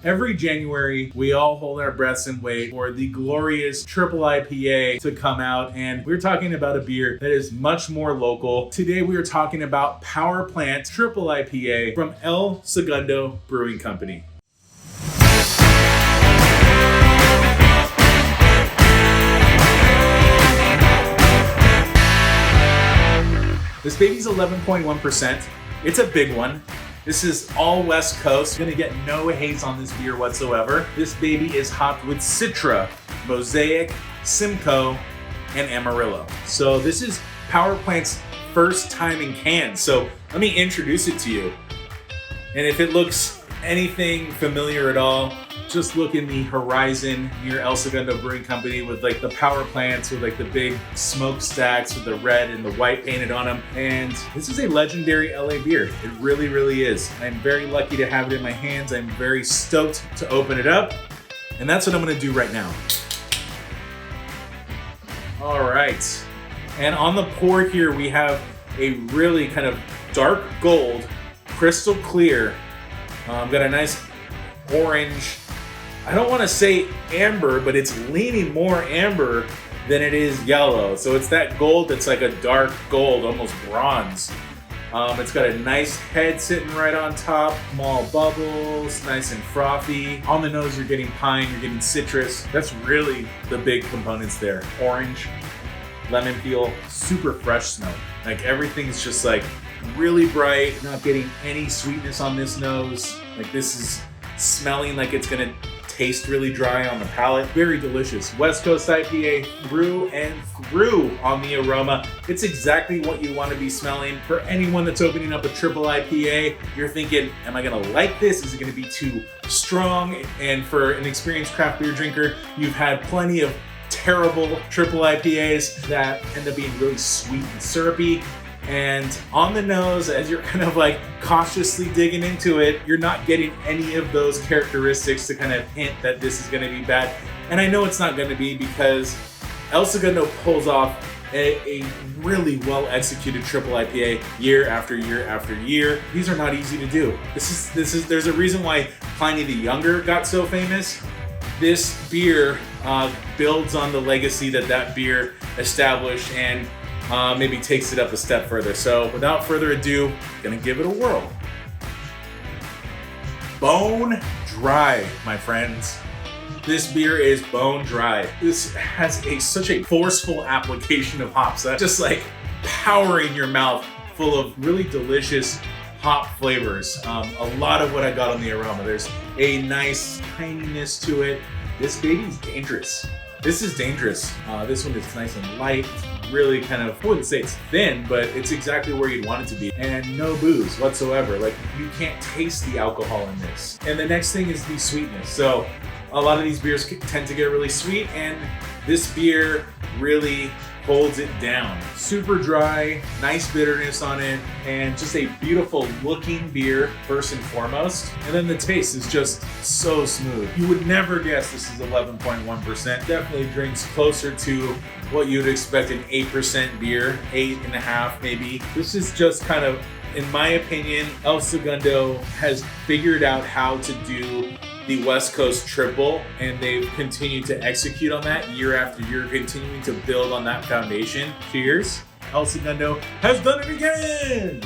Every January, we all hold our breaths and wait for the glorious Triple IPA to come out, and we're talking about a beer that is much more local. Today, we are talking about Power Plant Triple IPA from Segundo Brewing Company. This baby's 11.1%. It's a big one. This is all West Coast. You're gonna get no haze on this beer whatsoever. This baby is hopped with Citra, Mosaic, Simcoe, and Amarillo. So this is Power Plant's first time in cans. So let me introduce it to you. And if it looks anything familiar at all, just look in the horizon near Segundo Brewing Company with like the power plants with like the big smokestacks with the red and the white painted on them. And this is a legendary LA beer. It really, really is. I'm very lucky to have it in my hands. I'm very stoked to open it up. And that's what I'm gonna do right now. All right. And on the pour here, we have a really kind of dark gold, crystal clear. Got a nice orange, I don't want to say amber, but it's leaning more amber than it is yellow. So it's that gold that's like a dark gold, almost bronze. It's got a nice head sitting right on top, small bubbles, nice and frothy. On the nose, you're getting pine, you're getting citrus. That's really the big components there. Orange, lemon peel, super fresh smell. Like everything's just like really bright, not getting any sweetness on this nose. Like this is smelling like it's gonna taste really dry on the palate. Very delicious. West Coast IPA through and through on the aroma. It's exactly what you want to be smelling. For anyone that's opening up a triple IPA, you're thinking, am I gonna like this? Is it gonna be too strong? And for an experienced craft beer drinker, you've had plenty of terrible triple IPAs that end up being really sweet and syrupy. And on the nose, as you're kind of like cautiously digging into it, you're not getting any of those characteristics to kind of hint that this is going to be bad. And I know it's not going to be because Segundo pulls off a really well executed triple IPA year after year after year. These are not easy to do. There's a reason why Pliny the Younger got so famous. This beer builds on the legacy that beer established and maybe takes it up a step further. So without further ado, gonna give it a whirl. Bone dry, my friends. This beer is bone dry. This has such a forceful application of hops. That's just like powering your mouth full of really delicious hop flavors. A lot of what I got on the aroma. There's a nice tininess to it. This baby's dangerous. This is dangerous. This one is nice and light. Really kind of, I wouldn't say it's thin, but it's exactly where you'd want it to be. And no booze whatsoever. Like you can't taste the alcohol in this. And the next thing is the sweetness. So a lot of these beers tend to get really sweet, and this beer really holds it down. Super dry, nice bitterness on it, and just a beautiful looking beer first and foremost. And then the taste is just so smooth. You would never guess this is 11.1%. Definitely drinks closer to what you'd expect an 8% beer, 8.5 maybe. This is just kind of, in my opinion, Segundo has figured out how to do the West Coast triple, and they've continued to execute on that year after year, continuing to build on that foundation. Cheers. Segundo has done it again!